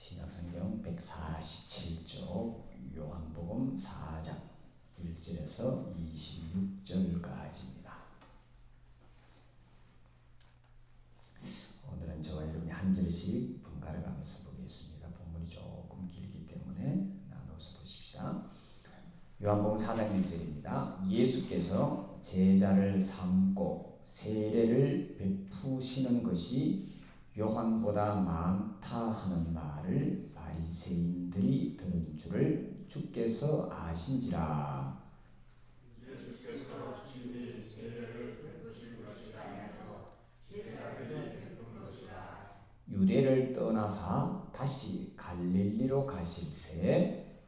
신약성경 147쪽 요한복음 4장 1절에서 26절까지입니다. 오늘은 저와 여러분이 한 절씩 번갈아 가면서 보겠습니다. 본문이 조금 길기 때문에 나눠서 보십시다. 요한복음 4장 1절입니다. 예수께서 제자를 삼고 세례를 베푸시는 것이 요한보다 많다 하는 말을 바리새인들이 들은 줄을 주께서 아신지라. 예수께서 친히 세례를 베푸신 것이 아니요 제자들이 베푼 것이라. 유대를 떠나사 다시 갈릴리로 가실새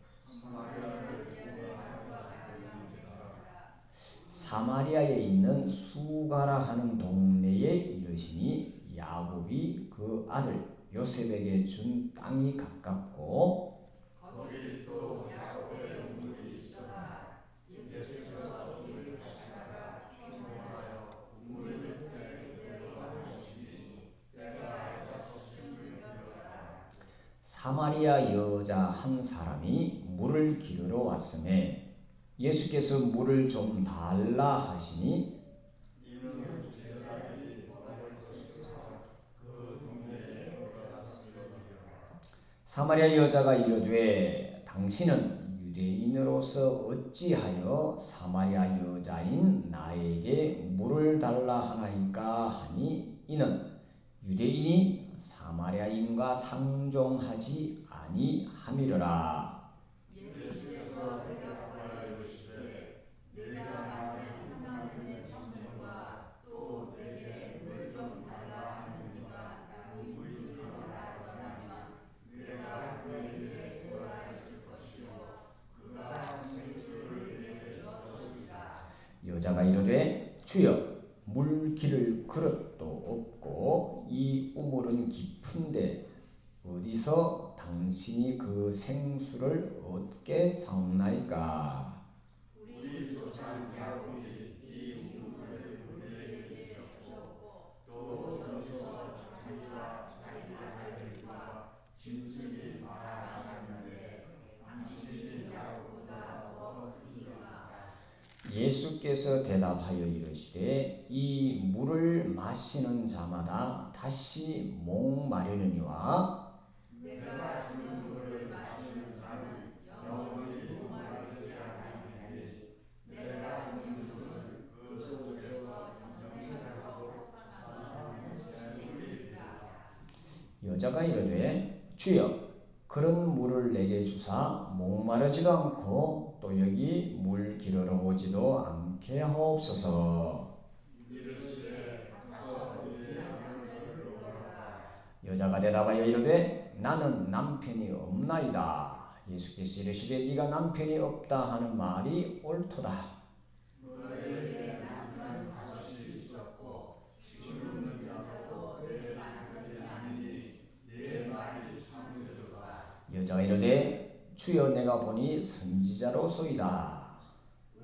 사마리아에 있는 수가라 하는 동네에 이르시니 야곱이 그 아들 요셉에게 준 땅이 가깝고 거기 또 야곱의 우물이 있었나. 예수께서 우물을 가시다가 피곤하여 우물 옆에 내려가시니 때가 여섯쯤 되었다. 사마리아 여자 한 사람이 물을 기르러 왔으매 예수께서 물을 좀 달라 하시니 이는 제자들이 먹을 것이 없어서 그 동네에 들어갔음이라. 사마리아 여자가 이르되 당신은 유대인으로서 어찌하여 사마리아 여자인 나에게 물을 달라 하나이까 하니 이는 유대인이 사마리아인과 상종하지 아니함이로라. 예수께서 대답하여 이르시되 내가 만일 하나님의 천국과 또 내게 물 좀 달라 하느니가 물이 달라고 하면 내가 그에게 구하였을 것이요 그가 생수를 내게 주었으리라. 여자가 이르되 주여 물 기를 그릇도 없고 이 우물은 깊은데 어디서 당신이 그 생수를 얻게 사옵나이까? 우리 조상 야곱이 이 우물을 우리에게 주셨고 또 여기서 자기와 자기 아들들과 짐승이 마셨는데 당신이 야곱보다 더 크니까. 예수께서 대답하여 이르시되 이 물을 마시는 자마다 다시 목마르느니와 내가 주는 물을 마시는 자는 영원히 목마르지 아니하리니 내가 주는 물은 그 속에서 영생하고 사사는 샘물이니라. 여자가 이르되 주여 그런 물을 내게 주사 목마르지도 않고 또 여기 물 기르러 오지도 않게 하옵소서. 이르시되 가서 네 아버지를 불러오라. 여자가 대답하여 이르되 나는 남편이 없나이다. 예수께서 이르시되 네가 남편이 없다 하는 말이 옳도다. 너에게 남편 다섯이 있었고 지금은 여자도 내 남편이 아니니 네 말이 참되도다. 여자가 이르되 주여 내가 보니 선지자로소이다.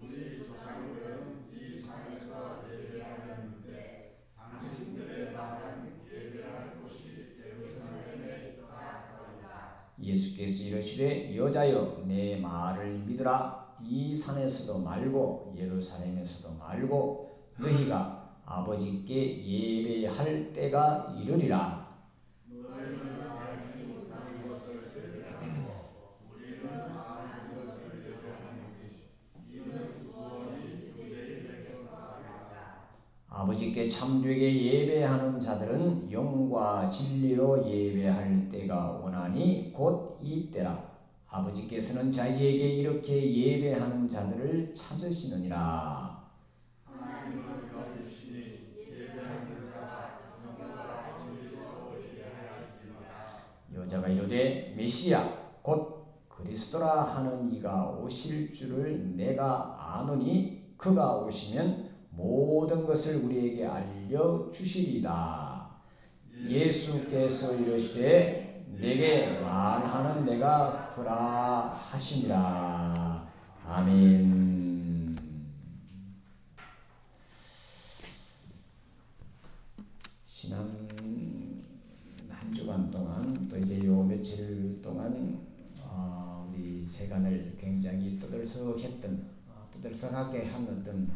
우리 조상들은 이 산에서 예배하였는데 당신들의 말은 예배할 곳이 예루살렘에 있다 하더이다. 예수께서 이르시되 여자여 내 말을 믿으라. 이 산에서도 말고 예루살렘에서도 말고 너희가 아버지께 예배할 때가 이르리라. 너희는 알지 못하는 것을 예배하고 우리는 아는 것을 예배하노니 이는 구원이 유대인에게서 나리라. 아버지께 참되게 예배하는 자들은 영과 진리로 예배할 때가 오나니 곧 이 때라. 아버지께서는 자기에게 이렇게 예배하는 자들을 찾으시느니라. 하나님은 너희시니 예배하는 자가 영과 진리로 예배할지니라. 여자가 이르되 메시야 곧 그리스도라 하는 이가 오실 줄을 내가 아노니 그가 오시면 모든 것을 우리에게 알려주시리이다. 예수께서 이르시되 내게 말하는 내가 그라 하시니라. 아멘. 지난 한 주간 동안 또 이제 요 며칠 동안 우리 세간을 굉장히 떠들썩하게 한 어떤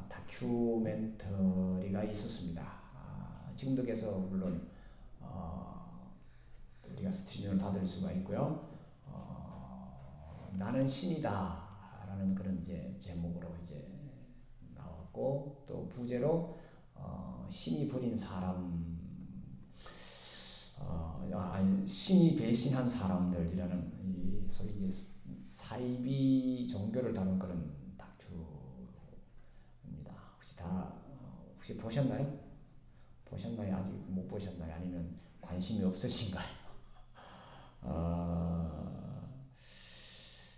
다큐멘터리가 있었습니다. 지금도 계속 물론 우리가 스트리밍을 받을 수가 있고요. 나는 신이다라는 그런 이제 제목으로 이제 나왔고, 또 부제로 신이 부린 사람, 신이 배신한 사람들이라는 이 소위 이제 사이비 종교를 다룬 그런 다큐입니다. 혹시 보셨나요? 아직 못 보셨나요? 아니면 관심이 없으신가요?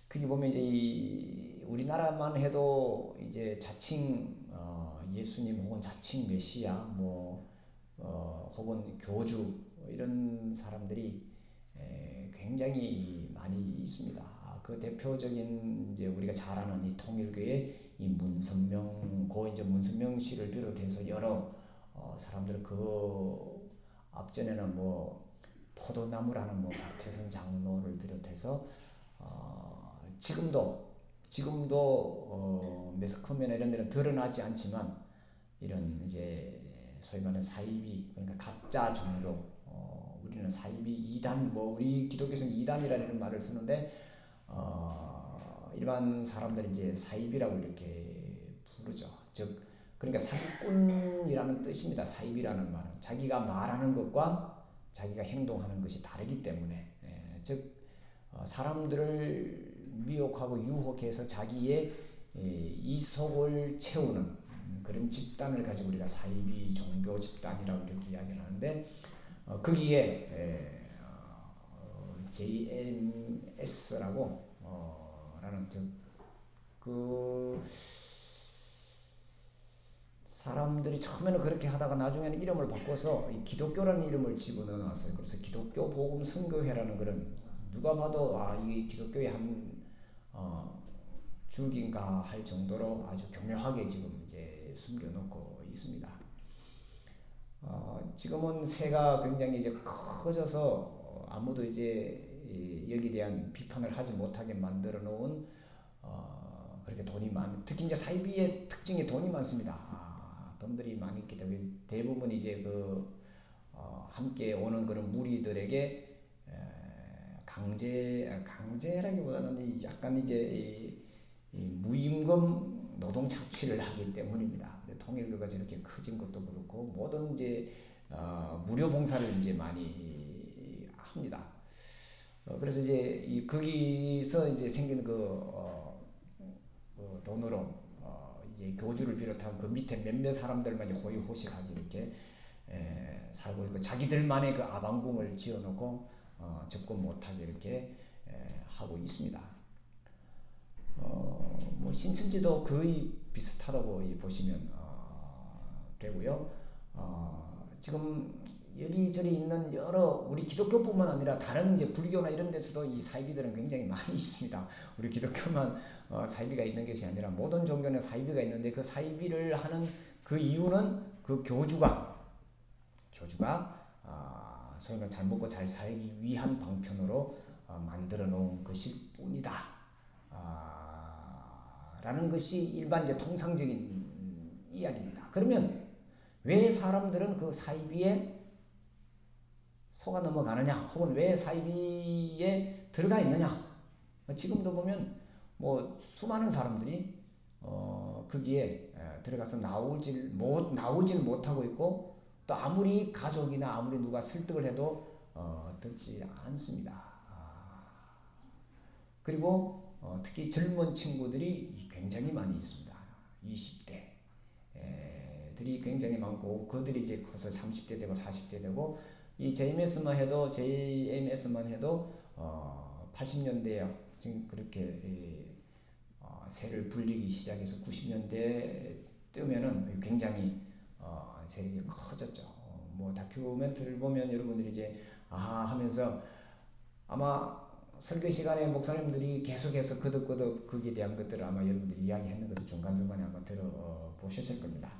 그게 보면 이제 우리나라만 해도 이제 자칭 예수님 혹은 자칭 메시아 혹은 교주 이런 사람들이 굉장히 많이 있습니다. 그 대표적인 이제 우리가 잘 아는 이 통일교의 이 문선명 씨를 비롯해서 여러 사람들, 그 앞전에는 포도나무라는 박태선 장로를 비롯해서 지금도 매스컴이나 이런 데는 드러나지 않지만 이런 이제 소위 말하는 사이비, 그러니까 가짜 종교, 우리는 사이비 이단, 우리 기독교에서는 이단이라는 말을 쓰는데 일반 사람들이 이제 사이비라고 이렇게 부르죠. 즉 그러니까 사기꾼이라는 뜻입니다. 사이비라는 말은 자기가 말하는 것과 자기가 행동하는 것이 다르기 때문에, 즉 사람들을 미혹하고 유혹해서 자기의 이속을 채우는 그런 집단을 가지고 우리가 사이비 종교 집단이라고 이렇게 이야기를 하는데, 거기에 JMS라고 라는 그 사람들이 처음에는 그렇게 하다가 나중에는 이름을 바꿔서 기독교라는 이름을 집어넣어놨어요. 그래서 기독교 복음 선교회라는 그런, 누가 봐도 이 기독교의 한 줄기인가 할 정도로 아주 교묘하게 지금 이제 숨겨놓고 있습니다. 지금은 새가 굉장히 이제 커져서 아무도 이제 여기에 대한 비판을 하지 못하게 만들어 놓은 그렇게 돈이 특히 이제 사이비의 특징이 돈이 많습니다. 돈들이 많이 있기 때문에 대부분 이제 함께 오는 그런 무리들에게 강제라기보다는 약간 이제 이 무임금 노동 착취를 하기 때문입니다. 통일교가 저렇게 커진 것도 그렇고 모든 이제 무료 봉사를 이제 많이 합니다. 그래서 이제 거기서 이제 생긴 돈으로 이제 교주를 비롯한 그 밑에 몇몇 사람들만 이제 호의호식하게 이렇게 살고 있고, 자기들만의 그 아방궁을 지어놓고 접근 못하게 이렇게 하고 있습니다. 신천지도 거의 비슷하다고 보시면 되고요. 지금 여기저기 있는 여러 우리 기독교뿐만 아니라 다른 이제 불교나 이런 데서도 이 사이비들은 굉장히 많이 있습니다. 우리 기독교만 사이비가 있는 것이 아니라 모든 종교는 사이비가 있는데, 그 사이비를 하는 그 이유는 그 교주가 소위 말해 잘 먹고 잘 살기 위한 방편으로 만들어 놓은 것일 뿐이다. 라는 것이 일반 이제 통상적인 이야기입니다. 그러면 왜 사람들은 그 사이비에 속아 넘어가느냐, 혹은 왜 사이비에 들어가 있느냐? 지금도 보면 수많은 사람들이 거기에 들어가서 나오질 못하고 있고, 또 아무리 가족이나 아무리 누가 설득을 해도 듣지 않습니다. 그리고 특히 젊은 친구들이 굉장히 많이 있습니다. 20대들이 굉장히 많고, 그들이 이제 커서 30대 되고 40대 되고, 이 JMS만 해도 80년대에 지금 그렇게 새를 불리기 시작해서 90년대 뜨면은 굉장히 세력이 커졌죠. 다큐멘터리를 보면 여러분들이 이제 하면서 아마 설교 시간에 목사님들이 계속해서 거듭 거기에 대한 것들을 아마 여러분들이 이야기하는 것을 중간중간에 아마 들어보셨을 겁니다.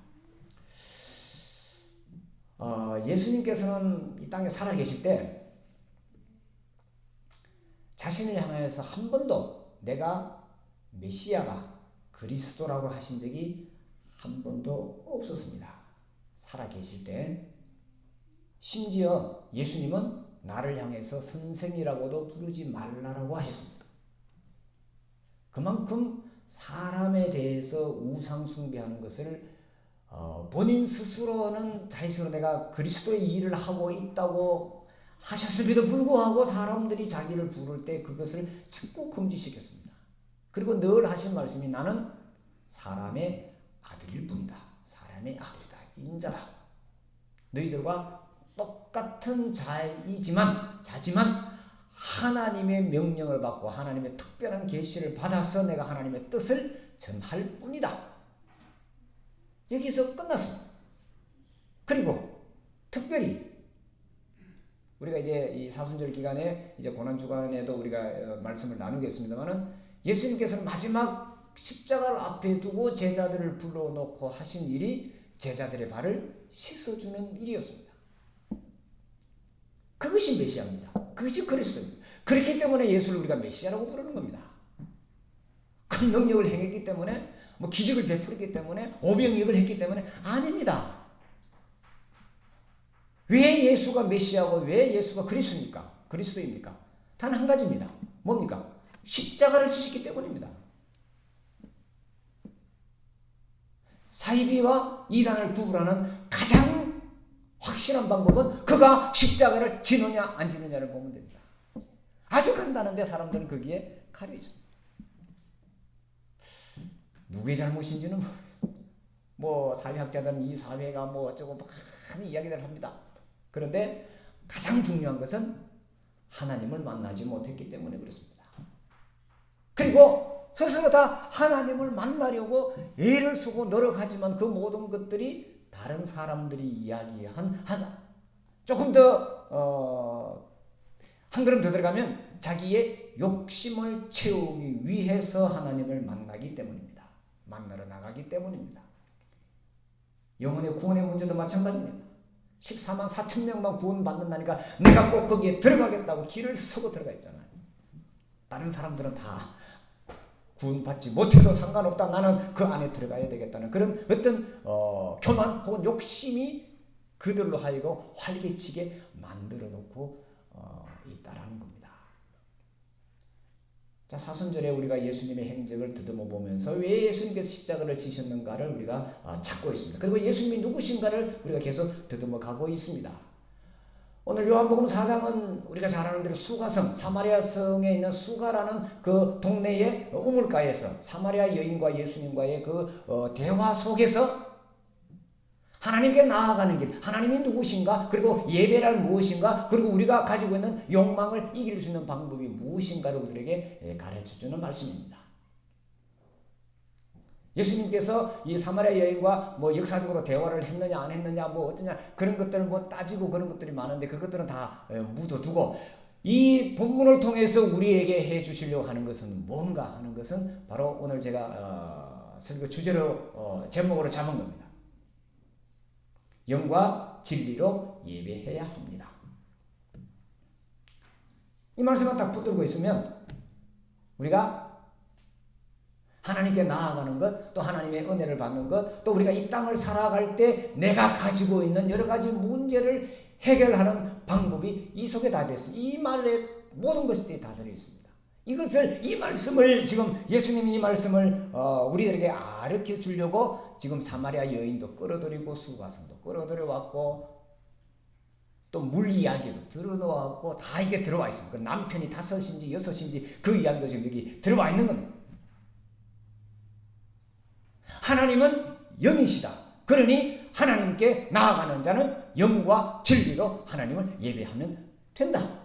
예수님께서는 이 땅에 살아계실 때 자신을 향하여서 한 번도 내가 메시아다, 그리스도라고 하신 적이 한 번도 없었습니다. 살아계실 때. 심지어 예수님은 나를 향해서 선생이라고도 부르지 말라라고 하셨습니다. 그만큼 사람에 대해서 우상 숭배하는 것을 본인 스스로는 자신으로 내가 그리스도의 일을 하고 있다고 하셨음에도 불구하고 사람들이 자기를 부를 때 그것을 자꾸 금지시켰습니다. 그리고 늘 하신 말씀이 나는 사람의 아들일 뿐이다. 사람의 아들이다. 인자다. 너희들과 똑같은 자지만 하나님의 명령을 받고 하나님의 특별한 계시를 받아서 내가 하나님의 뜻을 전할 뿐이다. 여기서 끝났습니다. 그리고 특별히 우리가 이제 이 사순절 기간에 이제 고난 주간에도 우리가 말씀을 나누겠습니다만은 예수님께서는 마지막 십자가를 앞에 두고 제자들을 불러놓고 하신 일이 제자들의 발을 씻어주는 일이었습니다. 그것이 메시아입니다. 그것이 그리스도입니다. 그렇기 때문에 예수를 우리가 메시아라고 부르는 겁니다. 큰 능력을 행했기 때문에, 뭐 기적을 베풀었기 때문에, 오병이익을 했기 때문에 아닙니다. 왜 예수가 메시아고 왜 예수가 그리스도입니까? 단 한 가지입니다. 뭡니까? 십자가를 지셨기 때문입니다. 사이비와 이단을 구분하는 가장 확실한 방법은 그가 십자가를 지느냐 안 지느냐를 보면 됩니다. 아주 간단한데 사람들은 거기에 가려 있습니다. 누구의 잘못인지는 모르겠습니다. 뭐 사회학자들은 이 사회가 뭐 어쩌고 많은 이야기를 합니다. 그런데 가장 중요한 것은 하나님을 만나지 못했기 때문에 그렇습니다. 그리고 스스로 다 하나님을 만나려고 애를 쓰고 노력하지만 그 모든 것들이 다른 사람들이 이야기한 조금 더 한 걸음 더 들어가면 자기의 욕심을 채우기 위해서 하나님을 만나기 때문입니다. 만나러 나가기 때문입니다. 영혼의 구원의 문제도 마찬가지입니다. 14만 4천 명만 구원받는다니까 내가 꼭 거기에 들어가겠다고 길을 서고 들어가 있잖아요. 다른 사람들은 다 구원받지 못해도 상관없다. 나는 그 안에 들어가야 되겠다는 그런 어떤 교만 혹은 욕심이 그들로 하여금 활개치게 만들어 놓고 있다라는 겁니다. 자, 사순절에 우리가 예수님의 행적을 더듬어 보면서 왜 예수님께서 십자가를 지셨는가를 우리가 찾고 있습니다. 그리고 예수님이 누구신가를 우리가 계속 더듬어 가고 있습니다. 오늘 요한복음 4장은 우리가 잘 아는 대로 수가성, 사마리아 성에 있는 수가라는 그 동네의 우물가에서 사마리아 여인과 예수님과의 그 대화 속에서 하나님께 나아가는 길, 하나님이 누구신가, 그리고 예배란 무엇인가, 그리고 우리가 가지고 있는 욕망을 이길 수 있는 방법이 무엇인가를 우리에게 가르쳐주는 말씀입니다. 예수님께서 이 사마리아 여인과 뭐 역사적으로 대화를 했느냐 안 했느냐 뭐 어떠냐 그런 것들을 뭐 따지고 그런 것들이 많은데 그것들은 다 묻어두고 이 본문을 통해서 우리에게 해 주시려고 하는 것은 뭔가 하는 것은 바로 오늘 제가 설교 주제로 제목으로 잡은 겁니다. 영과 진리로 예배해야 합니다. 이 말씀만 딱 붙들고 있으면 우리가 하나님께 나아가는 것, 또 하나님의 은혜를 받는 것, 또 우리가 이 땅을 살아갈 때 내가 가지고 있는 여러 가지 문제를 해결하는 방법이 이 속에 다 됐습니다. 이 말에 모든 것들이 다 들어 있습니다. 이 말씀을 지금 예수님이 이 말씀을 우리들에게 가르쳐 주려고 지금 사마리아 여인도 끌어들이고 수가성도 끌어들여 왔고 또 물 이야기도 들어놓았고 다 이게 들어와 있습니다. 그 남편이 5인지 6인지 그 이야기도 지금 여기 들어와 있는 겁니다. 하나님은 영이시다. 그러니 하나님께 나아가는 자는 영과 진리로 하나님을 예배하면 된다.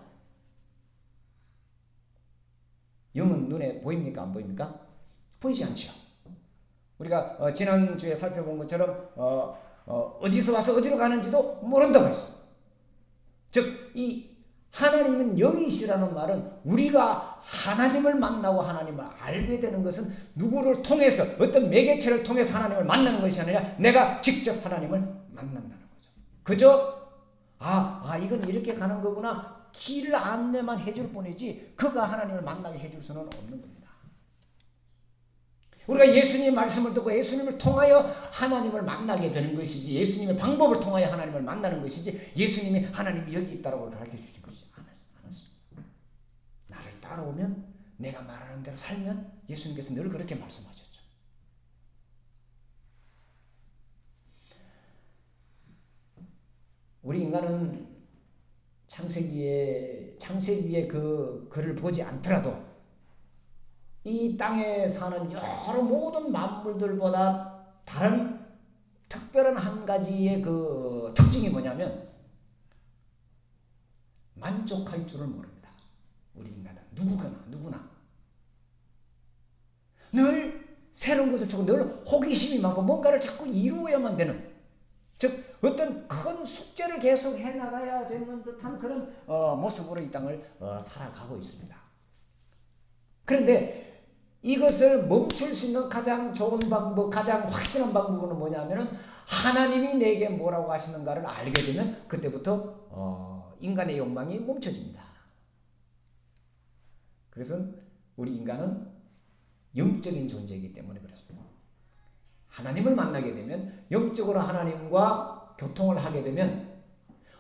영은 눈에 보입니까? 안 보입니까? 보이지 않죠. 우리가 지난주에 살펴본 것처럼 어디서 와서 어디로 가는지도 모른다고 했습니다. 즉 이 하나님은 영이시라는 말은 우리가 하나님을 만나고 하나님을 알게 되는 것은 누구를 통해서 어떤 매개체를 통해서 하나님을 만나는 것이 아니라 내가 직접 하나님을 만난다는 거죠. 그저 이건 이렇게 가는 거구나. 길을 안내만 해줄 뿐이지 그가 하나님을 만나게 해줄 수는 없는 겁니다. 우리가 예수님의 말씀을 듣고 예수님을 통하여 하나님을 만나게 되는 것이지, 예수님의 방법을 통하여 하나님을 만나는 것이지, 예수님이 하나님이 여기 있다고 가르쳐 주신 것이 않았습니다. 나를 따라오면, 내가 말하는 대로 살면 예수님께서 늘 그렇게 말씀하셨죠. 우리 인간은 창세기의 그 글을 보지 않더라도 이 땅에 사는 여러 모든 만물들보다 다른 특별한 한 가지의 그 특징이 뭐냐면 만족할 줄을 모릅니다. 우리 인간은 누구나 늘 새로운 것을 찾고 늘 호기심이 많고 뭔가를 자꾸 이루어야만 되는, 즉 어떤 큰 숙제를 계속 해나가야 되는 듯한 그런 모습으로 이 땅을 살아가고 있습니다. 그런데 이것을 멈출 수 있는 가장 좋은 방법, 가장 확실한 방법은 뭐냐면은 하나님이 내게 뭐라고 하시는가를 알게 되면 그때부터 인간의 욕망이 멈춰집니다. 그래서 우리 인간은 영적인 존재이기 때문에 그렇습니다. 하나님을 만나게 되면, 영적으로 하나님과 교통을 하게 되면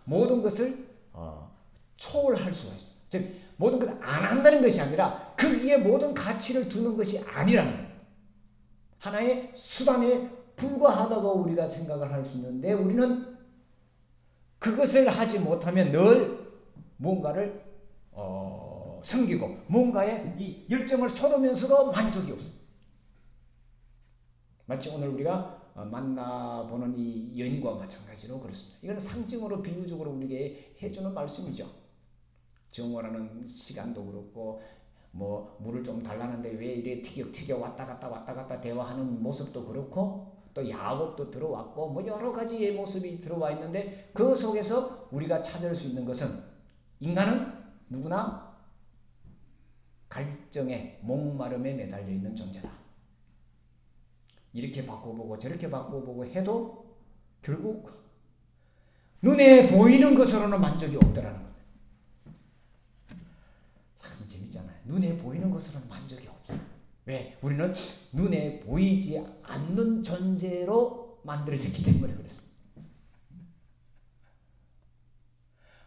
모든 것을 초월할 수가 있습니다. 즉 모든 것을 안 한다는 것이 아니라 그 위에 모든 가치를 두는 것이 아니라는 겁니다. 하나의 수단에 불과하다고 우리가 생각을 할 수 있는데, 우리는 그것을 하지 못하면 늘 뭔가를 섬기고 뭔가에 이 열정을 쏟으면서도 만족이 없습니다. 마치 오늘 우리가 만나보는 이 여인과 마찬가지로 그렇습니다. 이건 상징으로 비유적으로 우리에게 해주는 말씀이죠. 정오라는 시간도 그렇고 뭐 물을 좀 달라는데 왜 이래 티격태격 왔다 갔다 대화하는 모습도 그렇고, 또 야곱도 들어왔고 뭐 여러 가지의 모습이 들어와 있는데, 그 속에서 우리가 찾을 수 있는 것은 인간은 누구나 갈증에 목마름에 매달려 있는 존재다. 이렇게 바꿔보고 저렇게 바꿔보고 해도 결국 눈에 보이는 것으로는 만족이 없더라는 겁니다. 참 재밌잖아요. 눈에 보이는 것으로는 만족이 없어요. 왜? 우리는 눈에 보이지 않는 존재로 만들어졌기 때문에 그렇습니다.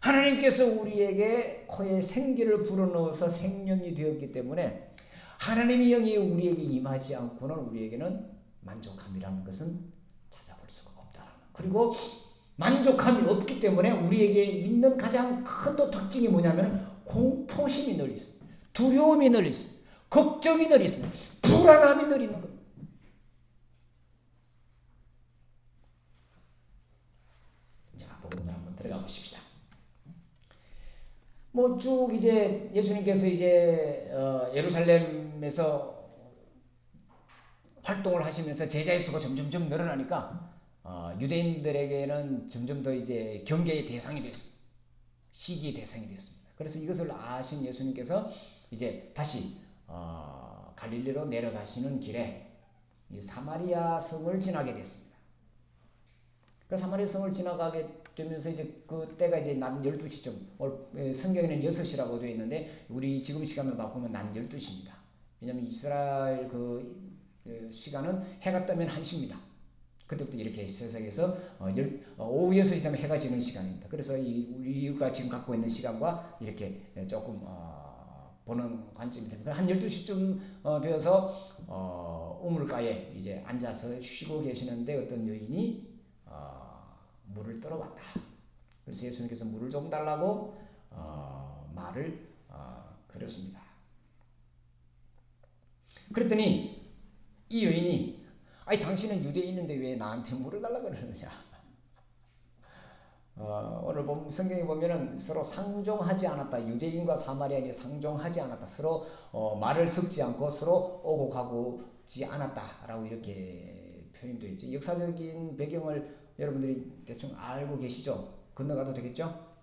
하나님께서 우리에게 코에 생기를 불어넣어서 생명이 되었기 때문에 하나님의 영이 우리에게 임하지 않고는 우리에게는 만족함이라는 것은 찾아볼 수가 없다라는. 그리고 만족함이 없기 때문에 우리에게 있는 가장 큰 특징이 뭐냐면 공포심이 늘 있습니다. 두려움이 늘 있습니다. 걱정이 늘 있습니다. 불안함이 늘 있는 겁니다. 자, 복음을 한번 들어가 보십시다. 뭐 쭉 이제 예수님께서 이제 예루살렘에서 활동을 하시면서 제자의 수가 점점 늘어나니까 유대인들에게는 점점 더 이제 경계의 대상이 됐습니다. 시기의 대상이 됐습니다. 그래서 이것을 아신 예수님께서 이제 다시 갈릴리로 내려가시는 길에 이 사마리아 성을 지나게 됐습니다. 그 사마리아 성을 지나가게 되면서 이제 그 때가 이제 낮 12시쯤, 성경에는 6시라고 되어 있는데 우리 지금 시간으로 바꾸면 낮 12시입니다. 왜냐하면 이스라엘 그 시간은 해가 뜨면 1시입니다. 그때부터 이렇게 세상에서 오후 6시 되면 해가 지는 시간입니다. 그래서 우리가 지금 갖고 있는 시간과 이렇게 조금 보는 관점이 됩니다. 한 12시쯤 되어서 우물가에 이제 앉아서 쉬고 계시는데 어떤 여인이 물을 떨어왔다. 그래서 예수님께서 물을 좀 달라고 말을 걸었습니다. 그랬더니 이 여인이 아니 당신은 유대인인데 왜 나한테 물을 달라고 그러느냐. 오늘 성경에 보면은 서로 상종하지 않았다. 유대인과 사마리아인이 상종하지 않았다. 서로 말을 섞지 않고 서로 오고 가고지 않았다라고 이렇게 표현되어 있죠. 역사적인 배경을 여러분들이 대충 알고 계시죠? 건너가도 되겠죠?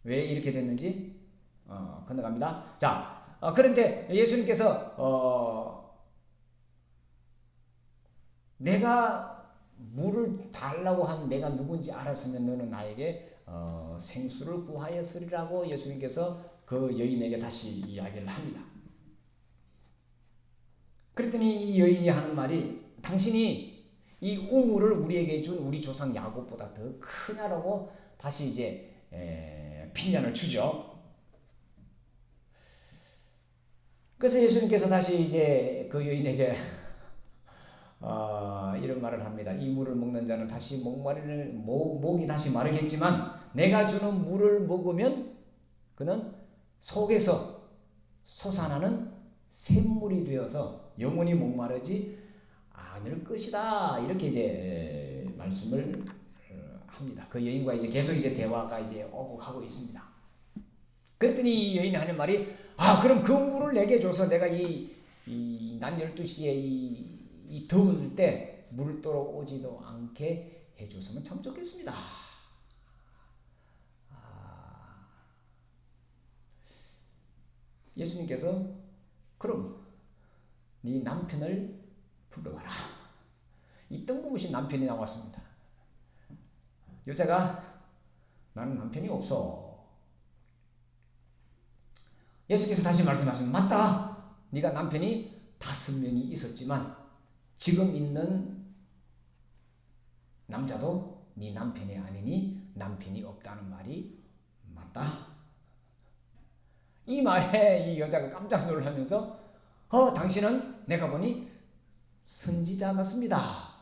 왜 이렇게 됐는지 건너갑니다. 자, 그런데 예수님께서 내가 물을 달라고 한 내가 누군지 알았으면 너는 나에게 생수를 구하였으리라고 예수님께서 그 여인에게 다시 이야기를 합니다. 그랬더니 이 여인이 하는 말이 당신이 이 우물을 우리에게 준 우리 조상 야곱보다 더 크냐라고 다시 이제 핀잔을 주죠. 그래서 예수님께서 다시 이제 그 여인에게 이런 말을 합니다. 이 물을 먹는 자는 다시 목이 다시 마르겠지만 내가 주는 물을 먹으면 그는 속에서 솟아나는 샘물이 되어서 영원히 목마르지 않을 것이다. 이렇게 이제 말씀을 합니다. 그 여인과 이제 계속 이제 대화가 이제 오고 가고 있습니다. 그랬더니 이 여인이 하는 말이 그럼 그 물을 내게 줘서 내가 난 12시에 이 더울 때 물 떠러 오지도 않게 해줬으면 참 좋겠습니다. 예수님께서 그럼 네 남편을 불러와라. 이 뜬금없이 남편이 나왔습니다. 여자가 나는 남편이 없어. 예수께서 다시 말씀하시면 맞다. 네가 남편이 5명이 있었지만 지금 있는 남자도 네 남편이 아니니 남편이 없다는 말이 맞다. 이 말에 이 여자가 깜짝 놀라면서 당신은 내가 보니 선지자 같습니다.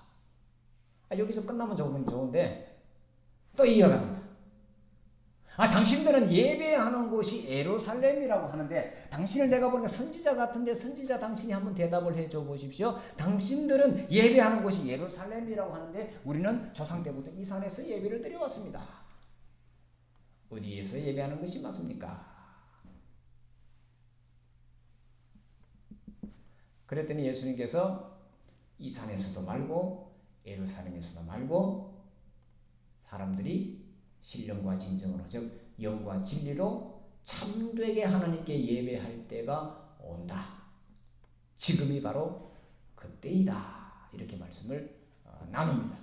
여기서 끝나면 좋은데 또 이어갑니다. 당신들은 예배하는 곳이 예루살렘이라고 하는데 당신을 내가 보니까 선지자 같은데 선지자 당신이 한번 대답을 해줘 보십시오. 당신들은 예배하는 곳이 예루살렘이라고 하는데 우리는 조상 때부터 이 산에서 예배를 드려왔습니다. 어디에서 예배하는 것이 맞습니까? 그랬더니 예수님께서 이 산에서도 말고 예루살렘에서도 말고 사람들이 신령과 진정으로 즉 영과 진리로 참되게 하나님께 예배할 때가 온다. 지금이 바로 그때이다. 이렇게 말씀을 나눕니다.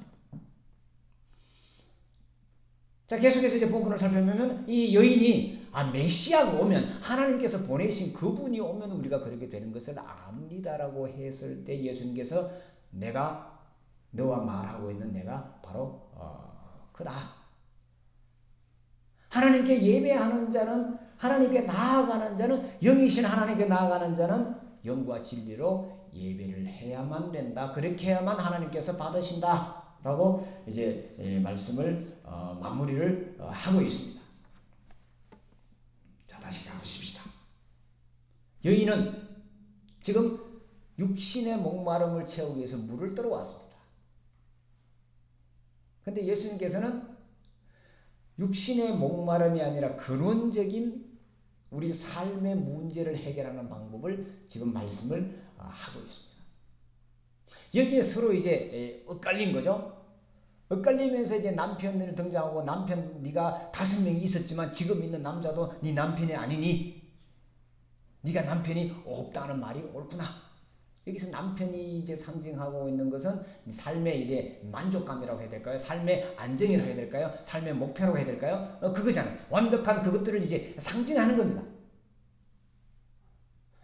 자, 계속해서 이제 본문을 살펴보면 이 여인이 메시아가 오면 하나님께서 보내신 그분이 오면 우리가 그렇게 되는 것을 압니다라고 했을 때 예수님께서 내가 너와 말하고 있는 내가 바로 그다. 하나님께 예배하는 자는 하나님께 나아가는 자는 영이신 하나님께 나아가는 자는 영과 진리로 예배를 해야만 된다. 그렇게 해야만 하나님께서 받으신다라고 이제 말씀을 마무리를 하고 있습니다. 자, 다시 가보십시다. 여인은 지금 육신의 목마름을 채우기 위해서 물을 떠러왔습니다. 그런데 예수님께서는 육신의 목마름이 아니라 근원적인 우리 삶의 문제를 해결하는 방법을 지금 말씀을 하고 있습니다. 여기에 서로 이제 엇갈린 거죠. 엇갈리면서 이제 남편을 등장하고 남편 네가 5명이 있었지만 지금 있는 남자도 네 남편이 아니니 네가 남편이 없다는 말이 옳구나. 여기서 남편이 이제 상징하고 있는 것은 삶의 이제 만족감이라고 해야 될까요? 삶의 안정이라고 해야 될까요? 삶의 목표라고 해야 될까요? 그거잖아요. 완벽한 그것들을 이제 상징하는 겁니다.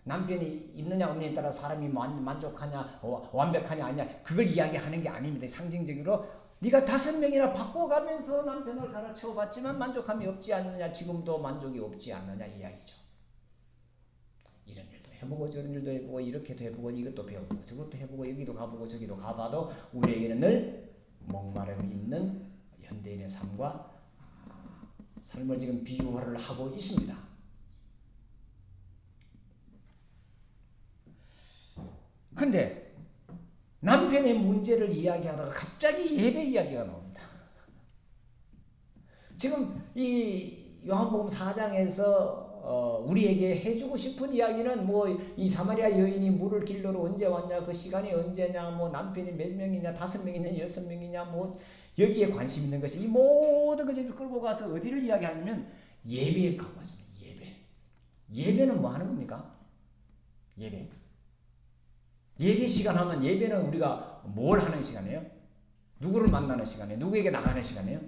남편이 있느냐 없느냐에 따라 사람이 만족하냐 완벽하냐 아니냐 그걸 이야기하는 게 아닙니다. 상징적으로 네가 5명이나 바꿔가면서 남편을 가르쳐 봤지만 만족함이 없지 않느냐 지금도 만족이 없지 않느냐 이야기죠. 이런 일도 해보고 저런 일도 해보고 이렇게도 해보고 이것도 배워보고 저것도 해보고 여기도 가보고 저기도 가봐도 우리에게는 늘 목마름이 있는 현대인의 삶과 삶을 지금 비유를 하고 있습니다. 근데 남편의 문제를 이야기하다가 갑자기 예배 이야기가 나옵니다. 지금 이 요한복음 4장에서 우리에게 해주고 싶은 이야기는 뭐 이 사마리아 여인이 물을 길러러 언제 왔냐 그 시간이 언제냐 뭐 남편이 몇 명이냐 5명이냐 6명이냐 뭐 여기에 관심 있는 것이 이 모든 것을 끌고 가서 어디를 이야기하냐면 예배에 갖고 왔습니다. 예배는 뭐 하는 겁니까? 예배 시간 하면 예배는 우리가 뭘 하는 시간이에요? 누구를 만나는 시간이에요? 누구에게 나가는 시간이에요?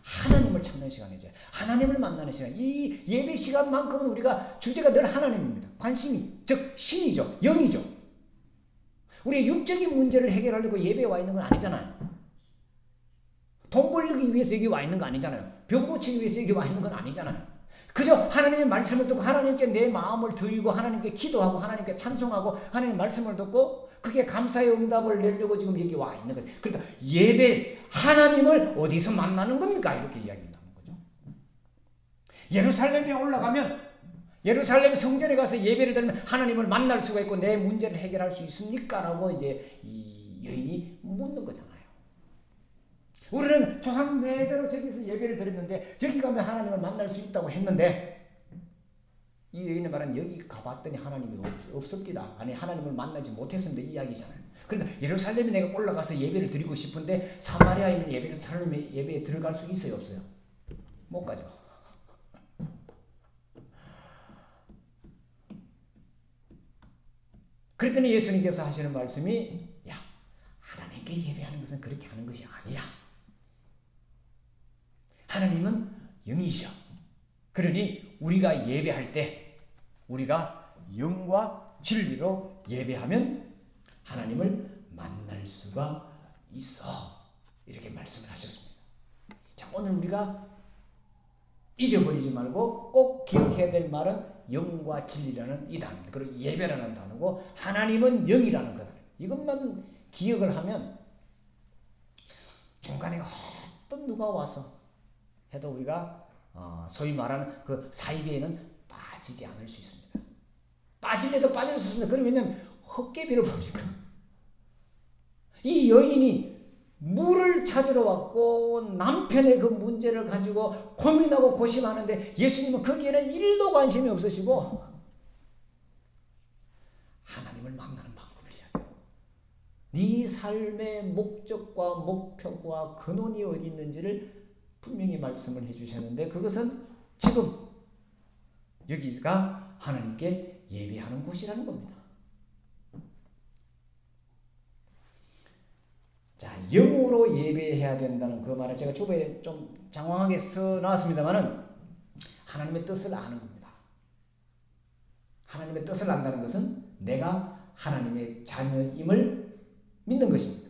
하나님을 찾는 시간이죠. 하나님을 만나는 시간. 이 예배 시간만큼은 우리가 주제가 늘 하나님입니다. 관심이, 즉 신이죠. 영이죠. 우리의 육적인 문제를 해결하려고 예배에 와 있는 건 아니잖아요. 돈 벌기 위해서 여기 와 있는 거 아니잖아요. 병 고치기 위해서 여기 와 있는 건 아니잖아요. 그저 하나님의 말씀을 듣고 하나님께 내 마음을 드리고 하나님께 기도하고 하나님께 찬송하고 하나님의 말씀을 듣고 그게 감사의 응답을 내려고 지금 여기 와 있는 거예요. 그러니까 예배, 하나님을 어디서 만나는 겁니까? 이렇게 이야기한다는 거죠. 예루살렘에 올라가면 예루살렘 성전에 가서 예배를 드리면 하나님을 만날 수가 있고 내 문제를 해결할 수 있습니까? 라고 이제 이 여인이 묻는 거잖아요. 우리는 조상대대로 저기서 예배를 드렸는데 저기 가면 하나님을 만날 수 있다고 했는데 이 여인의 말은 여기 가봤더니 하나님이 없습니다. 아니 하나님을 만나지 못했습니다. 이 이야기잖아요. 그러니까 예루살렘에 내가 올라가서 예배를 드리고 싶은데 사마리아에 있는 예루살렘에 예배에 들어갈 수 있어요? 없어요? 못 가죠. 그랬더니 예수님께서 하시는 말씀이 야 하나님께 예배하는 것은 그렇게 하는 것이 아니야. 하나님은 영이셔. 그러니 우리가 예배할 때 우리가 영과 진리로 예배하면 하나님을 만날 수가 있어. 이렇게 말씀을 하셨습니다. 자, 오늘 우리가 잊어버리지 말고 꼭 기억해야 될 말은 영과 진리라는 이 단어입니다. 그리고 예배라는 단어고 하나님은 영이라는 그 단어. 이것만 기억을 하면 중간에 어떤 누가 와서 해도 우리가 소위 말하는 그 사이비에는 빠지지 않을 수 있습니다. 빠질래도 빠질 수 있습니다. 그러면 헛게 빌어보니까 이 여인이 물을 찾으러 왔고 남편의 그 문제를 가지고 고민하고 고심하는데 예수님은 거기에는 1도 관심이 없으시고 하나님을 만나는 방법을 이야기해요. 네 삶의 목적과 목표와 근원이 어디 있는지를 분명히 말씀을 해주셨는데 그것은 지금 여기가 하나님께 예배하는 곳이라는 겁니다. 자, 영으로 예배해야 된다는 그 말을 제가 주부에 좀 장황하게 써놨습니다만은 하나님의 뜻을 아는 겁니다. 하나님의 뜻을 안다는 것은 내가 하나님의 자녀임을 믿는 것입니다.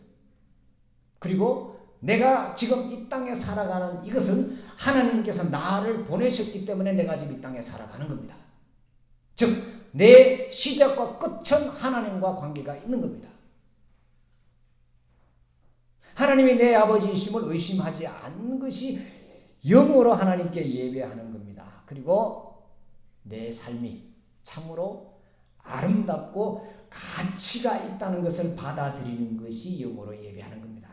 그리고 내가 지금 이 땅에 살아가는 이것은 하나님께서 나를 보내셨기 때문에 내가 지금 이 땅에 살아가는 겁니다. 즉 내 시작과 끝은 하나님과 관계가 있는 겁니다. 하나님이 내 아버지이심을 의심하지 않는 것이 영으로 하나님께 예배하는 겁니다. 그리고 내 삶이 참으로 아름답고 가치가 있다는 것을 받아들이는 것이 영으로 예배하는 겁니다.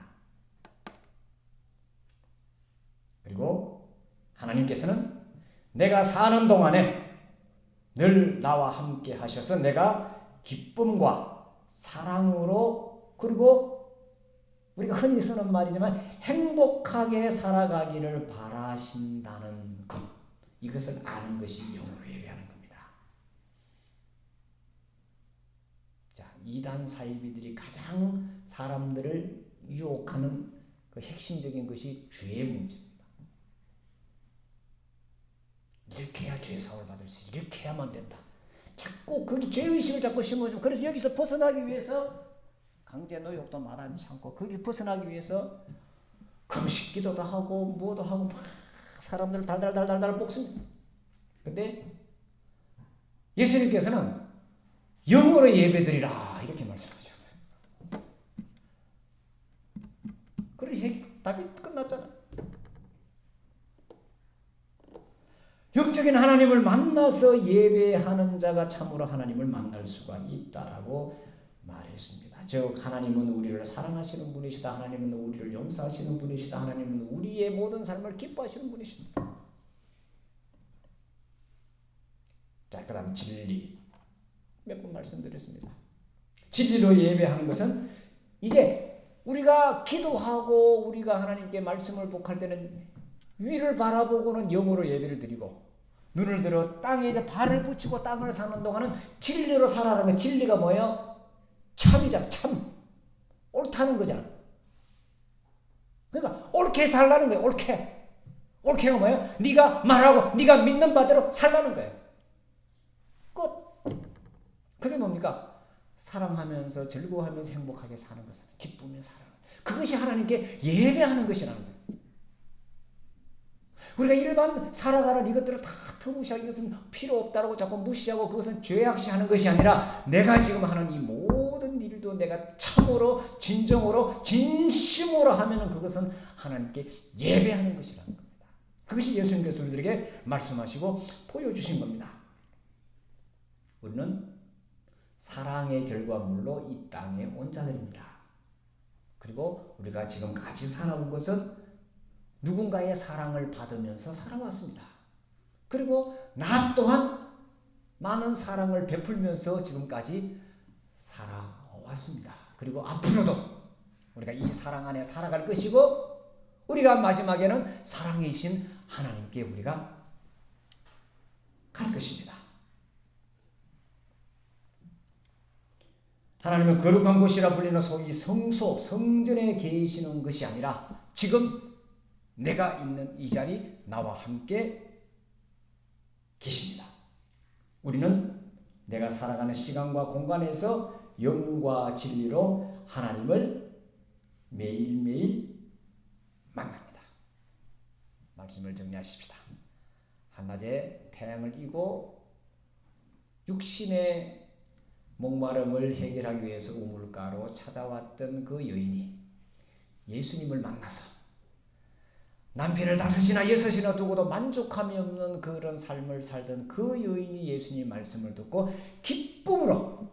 그리고 하나님께서는 내가 사는 동안에 늘 나와 함께 하셔서 내가 기쁨과 사랑으로 그리고 우리가 흔히 쓰는 말이지만 행복하게 살아가기를 바라신다는 것. 이것을 아는 것이 영으로 예배하는 겁니다. 자, 이단 사이비들이 가장 사람들을 유혹하는 그 핵심적인 것이 죄의 문제입니다. 이렇게 해야 죄 사함을 받을 수 있어. 이렇게 해야만 된다. 자꾸 거기 죄의식을 자꾸 심어주면 그래서 여기서 벗어나기 위해서 강제 노역도 말하지 않고 거기 벗어나기 위해서 금식 기도도 하고 뭐도 하고 막 사람들 달달달달달 볶습니다. 근데 예수님께서는 영으로 예배드리라 이렇게 말씀하셨어요. 그래서 답이 끝났잖아요. 영적인 하나님을 만나서 예배하는 자가 참으로 하나님을 만날 수가 있다라고 말했습니다. 즉 하나님은 우리를 사랑하시는 분이시다. 하나님은 우리를 용서하시는 분이시다. 하나님은 우리의 모든 삶을 기뻐하시는 분이십니다. 자, 그다음 진리. 몇 번 말씀드렸습니다. 진리로 예배하는 것은 이제 우리가 기도하고 우리가 하나님께 말씀을 복할 때는 위를 바라보고는 영으로 예배를 드리고 눈을 들어 땅에 이제 발을 붙이고 땅을 사는 동안은 진리로 살아가는 거. 진리가 뭐예요? 참이잖아. 참. 옳다는 거잖아. 그러니까 옳게 살라는 거예요. 옳게. 옳게가 뭐예요? 네가 말하고 네가 믿는 바대로 살라는 거예요. 끝. 그게 뭡니까? 사랑하면서 즐거워하면서 행복하게 사는 거잖아요. 기쁘며 살아가는. 그것이 하나님께 예배하는 것이라는 거예요. 우리가 일반 살아가는 이것들을 다 터무시하고 이것은 필요 없다고 자꾸 무시하고 그것은 죄악시하는 것이 아니라 내가 지금 하는 이 모든 일도 내가 참으로 진정으로 진심으로 하면은 그것은 하나님께 예배하는 것이라는 겁니다. 그것이 예수님께서 우리들에게 말씀하시고 보여주신 겁니다. 우리는 사랑의 결과물로 이 땅에 온 자들입니다. 그리고 우리가 지금까지 살아온 것은 누군가의 사랑을 받으면서 살아왔습니다. 그리고 나 또한 많은 사랑을 베풀면서 지금까지 살아왔습니다. 그리고 앞으로도 우리가 이 사랑 안에 살아갈 것이고 우리가 마지막에는 사랑이신 하나님께 우리가 갈 것입니다. 하나님은 거룩한 곳이라 불리는 소위 성소, 성전에 계시는 것이 아니라 지금 내가 있는 이 자리 나와 함께 계십니다. 우리는 내가 살아가는 시간과 공간에서 영과 진리로 하나님을 매일매일 만납니다. 말씀을 정리하십시다. 한낮에 태양을 이고 육신의 목마름을 해결하기 위해서 우물가로 찾아왔던 그 여인이 예수님을 만나서 남편을 5이나 6이나 두고도 만족함이 없는 그런 삶을 살던 그 여인이 예수님 말씀을 듣고 기쁨으로,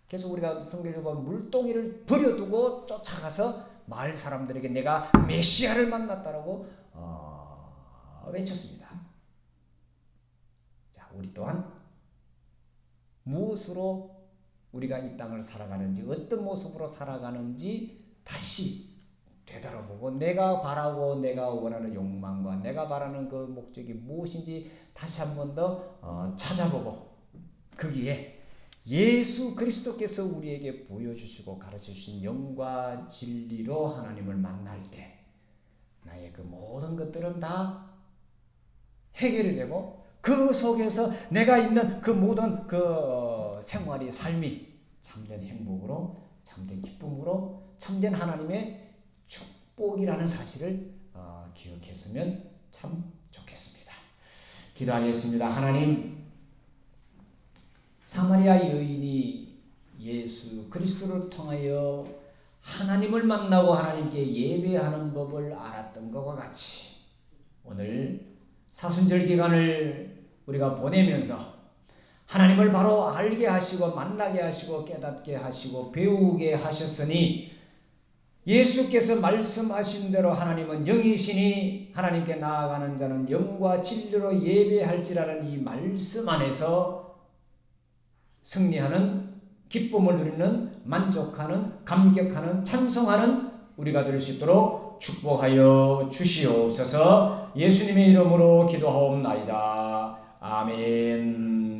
그래서 우리가 성경을 보면 물동이를 버려두고 쫓아가서 마을 사람들에게 내가 메시아를 만났다라고 외쳤습니다. 자, 우리 또한 무엇으로 우리가 이 땅을 살아가는지, 어떤 모습으로 살아가는지 다시 되돌아보고 내가 바라고 내가 원하는 욕망과 내가 바라는 그 목적이 무엇인지 다시 한 번 더 찾아보고 거기에 예수 그리스도께서 우리에게 보여주시고 가르쳐주신 영과 진리로 하나님을 만날 때 나의 그 모든 것들은 다 해결이 되고 그 속에서 내가 있는 그 모든 그 생활이 삶이 참된 행복으로 참된 기쁨으로 참된 하나님의 축복이라는 사실을 기억했으면 참 좋겠습니다. 기도하겠습니다. 하나님, 사마리아 여인이 예수 그리스도를 통하여 하나님을 만나고 하나님께 예배하는 법을 알았던 것과 같이 오늘 사순절 기간을 우리가 보내면서 하나님을 바로 알게 하시고 만나게 하시고 깨닫게 하시고 배우게 하셨으니 예수께서 말씀하신 대로 하나님은 영이시니 하나님께 나아가는 자는 영과 진리로 예배할지라는 이 말씀 안에서 승리하는, 기쁨을 누리는, 만족하는, 감격하는, 찬송하는 우리가 될 수 있도록 축복하여 주시옵소서. 예수님의 이름으로 기도하옵나이다. 아멘.